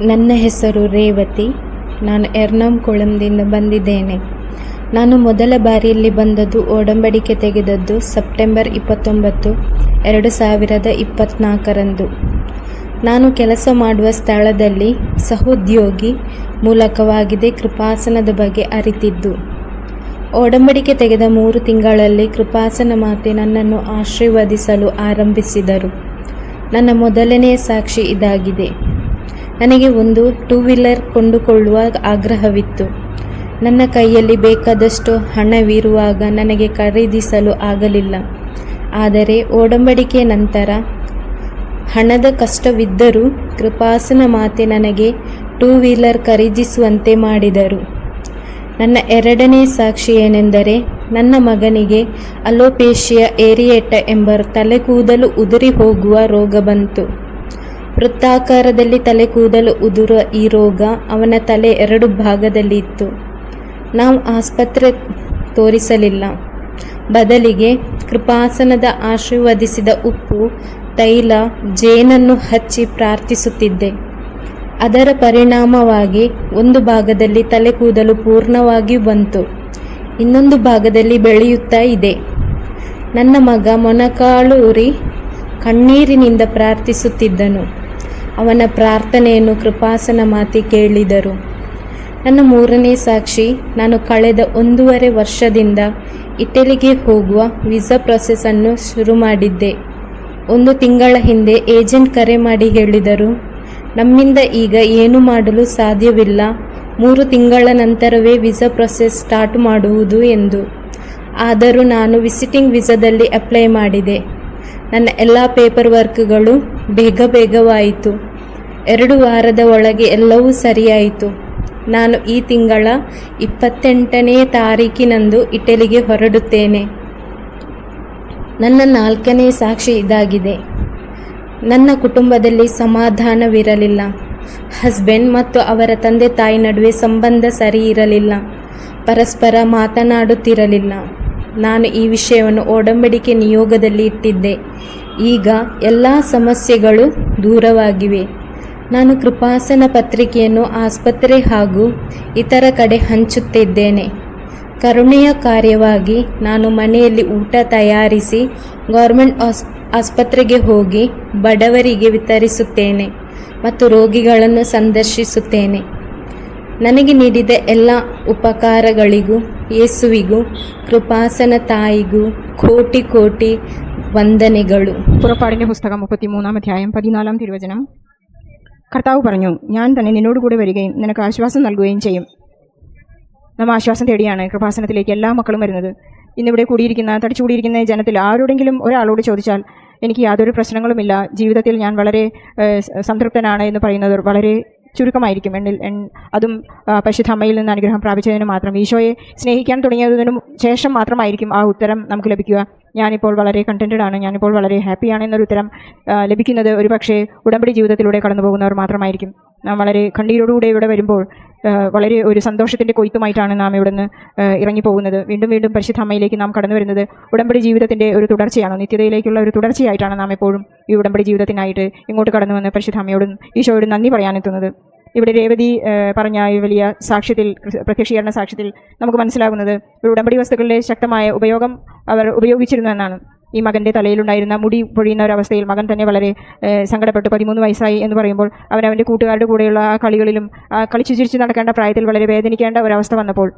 ನನ್ನ ಹೆಸರು ರೇವತಿ. ನಾನು ಎರ್ನಾಕುಳಂದಿಂದ ಬಂದಿದ್ದೇನೆ. ನಾನು ಮೊದಲ ಬಾರಿಯಲ್ಲಿ ಬಂದದ್ದು ಒಡಂಬಡಿಕೆ ತೆಗೆದದ್ದು ಸೆಪ್ಟೆಂಬರ್ 29, 2024ರಂದು. ನಾನು ಕೆಲಸ ಮಾಡುವ ಸ್ಥಳದಲ್ಲಿ ಸಹೋದ್ಯೋಗಿ ಮೂಲಕವಾಗಿದೆ ಕೃಪಾಸನದ ಬಗ್ಗೆ ಅರಿತಿದ್ದು. ಒಡಂಬಡಿಕೆ ತೆಗೆದ 3 ತಿಂಗಳಲ್ಲಿ ಕೃಪಾಸನ ಮಾತೆ ನನ್ನನ್ನು ಆಶೀರ್ವದಿಸಲು ಆರಂಭಿಸಿದರು. ನನ್ನ ಮೊದಲನೆಯ ಸಾಕ್ಷಿ ಇದಾಗಿದೆ. ನನಗೆ ಒಂದು 2 ವೀಲರ್ ಕೊಂಡುಕೊಳ್ಳುವ ಆಗ್ರಹವಿತ್ತು. ನನ್ನ ಕೈಯಲ್ಲಿ ಬೇಕಾದಷ್ಟು ಹಣವಿರುವಾಗ ನನಗೆ ಖರೀದಿಸಲು ಆಗಲಿಲ್ಲ. ಆದರೆ ಒಡಂಬಡಿಕೆಯ ನಂತರ ಹಣದ ಕಷ್ಟವಿದ್ದರೂ ಕೃಪಾಸನ ಮಾತೆ ನನಗೆ 2 ವೀಲರ್ ಖರೀದಿಸುವಂತೆ ಮಾಡಿದರು. ನನ್ನ ಎರಡನೇ ಸಾಕ್ಷಿ ಏನೆಂದರೆ, ನನ್ನ ಮಗನಿಗೆ ಅಲೋಪೇಶಿಯಾ ಏರಿಯೇಟಾ ಎಂಬ ತಲೆಕೂದಲು ಉದುರಿ ಹೋಗುವ ರೋಗ ಬಂತು. ವೃತ್ತಾಕಾರದಲ್ಲಿ ತಲೆಕೂದಲು ಉದುರುವ ಈ ರೋಗ ಅವನ ತಲೆ 2 ಭಾಗದಲ್ಲಿ ಇತ್ತು. ನಾವು ಆಸ್ಪತ್ರೆ ತೋರಿಸಲಿಲ್ಲ. ಬದಲಿಗೆ ಕೃಪಾಸನದ ಆಶೀರ್ವದಿಸಿದ ಉಪ್ಪು, ತೈಲ, ಜೇನನ್ನು ಹಚ್ಚಿ ಪ್ರಾರ್ಥಿಸುತ್ತಿದ್ದೆ. ಅದರ ಪರಿಣಾಮವಾಗಿ ಒಂದು ಭಾಗದಲ್ಲಿ ತಲೆಕೂದಲು ಪೂರ್ಣವಾಗಿ ಬಂತು, ಇನ್ನೊಂದು ಭಾಗದಲ್ಲಿ ಬೆಳೆಯುತ್ತಾ ಇದೆ. ನನ್ನ ಮಗ ಮೊಣಕಾಲೂರಿ ಕಣ್ಣೀರಿನಿಂದ ಪ್ರಾರ್ಥಿಸುತ್ತಿದ್ದನು. ಅವನ ಪ್ರಾರ್ಥನೆಯನ್ನು ಕೃಪಾಸನ ಮಾತೆ ಕೇಳಿದರು. ನನ್ನ 3ನೇ ಸಾಕ್ಷಿ, ನಾನು ಕಳೆದ 1.5 ವರ್ಷದಿಂದ ಇಟಲಿಗೆ ಹೋಗುವ ವೀಸಾ ಪ್ರೊಸೆಸನ್ನು ಶುರು ಮಾಡಿದ್ದೆ. 1 ತಿಂಗಳ ಹಿಂದೆ ಏಜೆಂಟ್ ಕರೆ ಮಾಡಿ ಹೇಳಿದರು, ನಮ್ಮಿಂದ ಈಗ ಏನು ಮಾಡಲು ಸಾಧ್ಯವಿಲ್ಲ, 3 ತಿಂಗಳ ನಂತರವೇ ವೀಸಾ ಪ್ರೊಸೆಸ್ ಸ್ಟಾರ್ಟ್ ಮಾಡುವುದು ಎಂದು. ಆದರೂ ನಾನು ವಿಸಿಟಿಂಗ್ ವೀಸಾದಲ್ಲಿ ಅಪ್ಲೈ ಮಾಡಿದೆ. ನನ್ನ ಎಲ್ಲ ಪೇಪರ್ ವರ್ಕ್ಗಳು ಬೇಗವಾಯಿತು. 2 ವಾರದ ಒಳಗೆ ಎಲ್ಲವೂ ಸರಿಯಾಯಿತು. ನಾನು ಈ ತಿಂಗಳ 28ನೇ ತಾರೀಕಿನಂದು ಇಟಲಿಗೆ ಹೊರಡುತ್ತೇನೆ. ನನ್ನ 4ನೇ ಸಾಕ್ಷಿ ಇದಾಗಿದೆ. ನನ್ನ ಕುಟುಂಬದಲ್ಲಿ ಸಮಾಧಾನವಿರಲಿಲ್ಲ. ಹಸ್ಬೆಂಡ್ ಮತ್ತು ಅವರ ತಂದೆ ತಾಯಿ ನಡುವೆ ಸಂಬಂಧ ಸರಿ ಇರಲಿಲ್ಲ. ಪರಸ್ಪರ ಮಾತನಾಡುತ್ತಿರಲಿಲ್ಲ. ನಾನು ಈ ವಿಷಯವನ್ನು ಒಡಂಬಡಿಕೆ ನಿಯೋಗದಲ್ಲಿ ಇಟ್ಟಿದ್ದೆ. ಈಗ ಎಲ್ಲ ಸಮಸ್ಯೆಗಳು ದೂರವಾಗಿವೆ. ನಾನು ಕೃಪಾಸನ ಪತ್ರಿಕೆಯನ್ನು ಆಸ್ಪತ್ರೆ ಹಾಗೂ ಇತರ ಕಡೆ ಹಂಚುತ್ತಿದ್ದೇನೆ. ಕರುಣೆಯ ಕಾರ್ಯವಾಗಿ ನಾನು ಮನೆಯಲ್ಲಿ ಊಟ ತಯಾರಿಸಿ ಗೌರ್ಮೆಂಟ್ ಆಸ್ಪತ್ರೆಗೆ ಹೋಗಿ ಬಡವರಿಗೆ ವಿತರಿಸುತ್ತೇನೆ ಮತ್ತು ರೋಗಿಗಳನ್ನು ಸಂದರ್ಶಿಸುತ್ತೇನೆ. ನನಗೆ ನೀಡಿದ ಎಲ್ಲ ಉಪಕಾರಗಳಿಗೂ ಯೇಸುವಿಗೂ കൃപാസന തായിಗೂ കോಟಿ വന്ദനಗಳು. പുറപ്പാടിൻ്റെ പുസ്തകം 33-ാം അധ്യായം 14-ാം തിരുവചനം. കർത്താവ് പറഞ്ഞു, ഞാൻ തന്നെ നിന്നോടുകൂടെ വരികയും നിനക്ക് ആശ്വാസം നൽകുകയും ചെയ്യും. നമ്മൾ ആശ്വാസം തേടിയാണ് കൃപാസനത്തിലേക്ക് എല്ലാ മക്കളും വരുന്നത്. ഇന്നിവിടെ തടിച്ചുകൂടിയിരിക്കുന്ന ജനത്തിൽ ആരോടെങ്കിലും ഒരാളോട് ചോദിച്ചാൽ എനിക്ക് യാതൊരു പ്രശ്നങ്ങളുമില്ല, ജീവിതത്തിൽ ഞാൻ വളരെ സംതൃപ്തനാണ് എന്ന് പറയുന്നത് വളരെ ചുരുക്കമായിരിക്കും. അതും പരിശുദ്ധ അമ്മയിൽ നിന്ന് അനുഗ്രഹം പ്രാപിച്ചതിന് മാത്രം, ഈശോയെ സ്നേഹിക്കാൻ തുടങ്ങിയതിനും ശേഷം മാത്രമായിരിക്കും ആ ഉത്തരം നമുക്ക് ലഭിക്കുക. ഞാനിപ്പോൾ വളരെ കണ്ടൻറ്റഡ് ആണ്, ഞാനിപ്പോൾ വളരെ ഹാപ്പിയാണ് എന്നൊരു ഉത്തരം ലഭിക്കുന്നത് ഒരു പക്ഷേ ഉടമ്പടി ജീവിതത്തിലൂടെ കടന്നു പോകുന്നവർ മാത്രമായിരിക്കും. നാം വളരെ കണ്ണീരോടുകൂടെ ഇവിടെ വരുമ്പോൾ വളരെ ഒരു സന്തോഷത്തിൻ്റെ കൊയ്ത്തുമായിട്ടാണ് നാം ഇവിടുന്ന് ഇറങ്ങിപ്പോകുന്നത്. വീണ്ടും പരിശുദ്ധ അമ്മയിലേക്ക് നാം കടന്നു വരുന്നത് ഉടമ്പടി ജീവിതത്തിൻ്റെ ഒരു തുടർച്ചയാണ്, നിത്യതയിലേക്കുള്ള ഒരു തുടർച്ചയായിട്ടാണ് നാം എപ്പോഴും ഈ ഉടമ്പടി ജീവിതത്തിനായിട്ട് ഇങ്ങോട്ട് കടന്നു വന്ന് പരിശുദ്ധ അമ്മയോടും ഈശോയോടും നന്ദി പറയാനെത്തുന്നത്. ഇവിടെ രേവതി പറഞ്ഞ ഈ വലിയ സാക്ഷ്യത്തിൽ, പ്രത്യക്ഷീകരണ സാക്ഷ്യത്തിൽ നമുക്ക് മനസ്സിലാകുന്നത് ഒരു ഉടമ്പടി വസ്തുക്കളുടെ ശക്തമായ ഉപയോഗം അവർ ഉപയോഗിച്ചിരുന്നു എന്നാണ്. ഈ മകൻ്റെ തലയിലുണ്ടായിരുന്ന മുടി പൊഴിയുന്ന ഒരവസ്ഥയിൽ മകൻ തന്നെ വളരെ സങ്കടപ്പെട്ടു. 13 വയസ്സായി എന്ന് പറയുമ്പോൾ അവൻ്റെ കൂട്ടുകാരുടെ കൂടെയുള്ള ആ കളികളിലും കളിച്ചു ചിരിച്ച് നടക്കേണ്ട പ്രായത്തിൽ വളരെ വേദനിക്കേണ്ട ഒരവസ്ഥ വന്നപ്പോൾ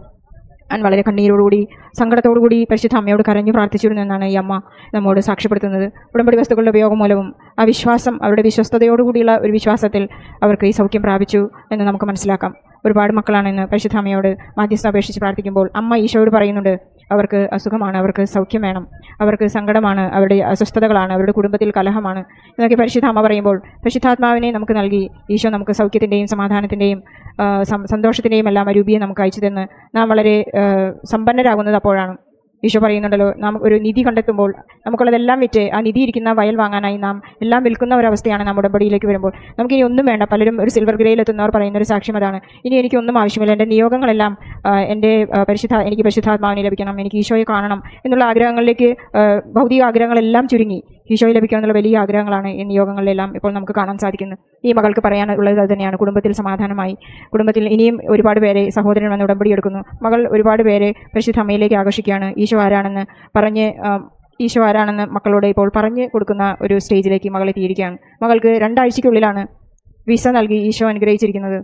ഞാൻ വളരെ കണ്ണീരോടുകൂടി സങ്കടത്തോടുകൂടി പരിശുദ്ധ അമ്മയോട് കരഞ്ഞു പ്രാർത്ഥിച്ചിരുന്നു എന്നാണ് ഈ അമ്മ നമ്മോട് സാക്ഷ്യപ്പെടുത്തുന്നത്. ഉടമ്പടി വസ്തുക്കളുടെ ഉപയോഗം മൂലവും ആ വിശ്വാസം, അവരുടെ വിശ്വസ്തയോടുകൂടിയുള്ള ഒരു വിശ്വാസത്തിൽ അവർക്ക് ഈ സൗഖ്യം പ്രാപിച്ചു എന്ന് നമുക്ക് മനസ്സിലാക്കാം. ഒരുപാട് മക്കളാണ് ഇന്ന് പരിശുദ്ധ അമ്മയോട് മാധ്യസ്ഥം അപേക്ഷിച്ച് പ്രാർത്ഥിക്കുമ്പോൾ അമ്മ ഈശോയോട് പറയുന്നുണ്ട്, അവർക്ക് അസുഖമാണ്, അവർക്ക് സൗഖ്യം വേണം, അവർക്ക് സങ്കടമാണ്, അവരുടെ അസ്വസ്ഥതകളാണ്, അവരുടെ കുടുംബത്തിൽ കലഹമാണ് എന്നൊക്കെ പരിശുദ്ധ അമ്മ പറയുമ്പോൾ പരിശുദ്ധാത്മാവിനെ നമുക്ക് നൽകി ഈശോ നമുക്ക് സൗഖ്യത്തിൻ്റെയും സമാധാനത്തിൻ്റെയും സന്തോഷത്തിൻ്റെയും എല്ലാം അരൂപിയെ നമുക്ക് അയച്ചു തന്ന് നാം വളരെ സമ്പന്നരാകുന്നത് അപ്പോഴാണ്. ഈശോ പറയുന്നുണ്ടല്ലോ, നാം ഒരു നിധി കണ്ടെത്തുമ്പോൾ നമുക്കുള്ളതെല്ലാം വിറ്റ് ആ നിധി ഇരിക്കുന്ന വയൽ വാങ്ങാനായി നാം എല്ലാം വിൽക്കുന്ന ഒരവസ്ഥയാണ് നാം ഉടമ്പടിയിലേക്ക് വരുമ്പോൾ. നമുക്കിനി ഒന്നും വേണ്ട. പലരും ഒരു സിൽവർ ഗ്രേയിലെത്തുന്നവർ പറയുന്ന ഒരു സാക്ഷ്യം അതാണ്, ഇനി എനിക്കൊന്നും ആവശ്യമില്ല, എൻ്റെ നിയോഗങ്ങളെല്ലാം എനിക്ക് പരിശുദ്ധാത്മാവിനെ ലഭിക്കണം, എനിക്ക് ഈശോയെ കാണണം എന്നുള്ള ആഗ്രഹങ്ങളിലേക്ക്, ഭൗതിക ആഗ്രഹങ്ങളെല്ലാം ചുരുങ്ങി ഈശോയെ ലഭിക്കണം എന്നുള്ള വലിയ ആഗ്രഹങ്ങളാണ് ഈ നിയോഗങ്ങളിലെല്ലാം ഇപ്പോൾ നമുക്ക് കാണാൻ സാധിക്കുന്നത്. ഈ മകൾക്ക് പറയാനുള്ളത് അത് തന്നെയാണ്. കുടുംബത്തിൽ സമാധാനമായി, കുടുംബത്തിൽ ഇനിയും ഒരുപാട് പേരെ സഹോദരൻ വന്ന് ഉടമ്പടി എടുക്കുന്നു. മകൾ ഒരുപാട് പേരെ പരിശുദ്ധ അമ്മയിലേക്ക് ആകർഷിക്കുകയാണ്. ഈശോ ആരാണെന്ന് മക്കളോട് ഇപ്പോൾ പറഞ്ഞു കൊടുക്കുന്ന ഒരു സ്റ്റേജിലേക്ക് മകൾ എത്തിയിരിക്കുകയാണ്. മകൾക്ക് 2 ആഴ്ചയ്ക്കുള്ളിലാണ് വിസ നൽകി ഈശോ അനുഗ്രഹിച്ചിരിക്കുന്നത്.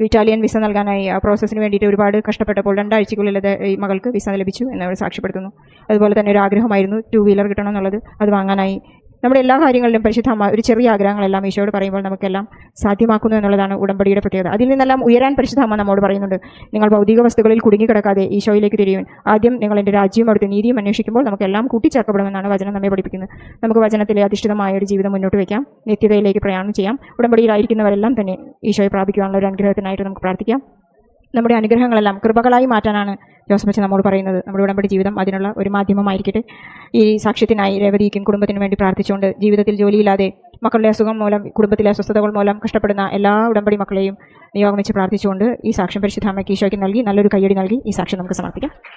ഇറ്റാലിയൻ വിസ നൽകാനായി ആ പ്രോസസ്സിന് വേണ്ടിയിട്ട് ഒരുപാട് കഷ്ടപ്പെട്ടപ്പോൾ 2 ആഴ്ചയ്ക്കുള്ളിൽ ഈ മകൾക്ക് വിസ ലഭിച്ചു എന്നവർ സാക്ഷ്യപ്പെടുത്തുന്നു. അതുപോലെ തന്നെ ഒരു ആഗ്രഹമായിരുന്നു 2 വീലർ കിട്ടണം എന്നുള്ളത്. അത് വാങ്ങാനായി നമ്മുടെ എല്ലാ കാര്യങ്ങളിലും പരിശുദ്ധ അമ്മ ഒരു ചെറിയ ആഗ്രഹങ്ങളെല്ലാം ഈശോയോട് പറയുമ്പോൾ നമുക്കെല്ലാം സാധ്യമാക്കുന്നു എന്നുള്ളതാണ് ഉടമ്പടിയുടെ പ്രത്യേകത. അതിൽ നിന്നെല്ലാം ഉയരാൻ പരിശുദ്ധ അമ്മ നമ്മോട് പറയുന്നുണ്ട്. നിങ്ങൾ ഭൗതിക വസ്തുക്കളിൽ കുടുങ്ങിക്കിടക്കാതെ ഈശോയിലേക്ക് തിരിയുവാൻ. ആദ്യം നിങ്ങൾ എൻ്റെ രാജ്യവും അവിടുത്തെ നീതിയും അന്വേഷിക്കുമ്പോൾ നമുക്കെല്ലാം കൂട്ടിച്ചേർക്കപ്പെടുമെന്നാണ് വചനം നമ്മെ പഠിപ്പിക്കുന്നത്. നമുക്ക് വചനത്തിലെ അധിഷ്ഠിതമായ ഒരു ജീവിതം മുന്നോട്ട് വയ്ക്കാം, നിത്യതയിലേക്ക് പ്രയാണം ചെയ്യാം. ഉടമ്പടിയിലായിരിക്കുന്നവരെല്ലാം തന്നെ ഈശോയെ പ്രാപിക്കുവാനുള്ള ഒരു അനുഗ്രഹത്തിനായിട്ട് നമുക്ക് പ്രാർത്ഥിക്കാം. നമ്മുടെ അനുഗ്രഹങ്ങളെല്ലാം കൃപകളായി മാറ്റാനാണ് ജോസഫച്ചൻ നമ്മോട് പറയുന്നത്. നമ്മുടെ ഉടമ്പടി ജീവിതം അതിനുള്ള ഒരു മാധ്യമമായിരിക്കട്ടെ. ഈ സാക്ഷ്യത്തിനായി രേവതിക്കും കുടുംബത്തിനു വേണ്ടി പ്രാർത്ഥിച്ചുകൊണ്ട് ജീവിതത്തിൽ ജോലിയില്ലാതെ മക്കളുടെ അസുഖം മൂലം കുടുംബത്തിലെ അസ്വസ്ഥതകൾ മൂലം കഷ്ടപ്പെടുന്ന എല്ലാ ഉടമ്പടി മക്കളെയും നിയോഗം വെച്ച് പ്രാർത്ഥിച്ചുകൊണ്ട് ഈ സാക്ഷ്യം പരിശുദ്ധ അമ്മയ്ക്ക് ഈശോയ്ക്ക് നൽകി നല്ലൊരു കയ്യടി നൽകി ഈ സാക്ഷ്യം നമുക്ക് സമർപ്പിക്കാം.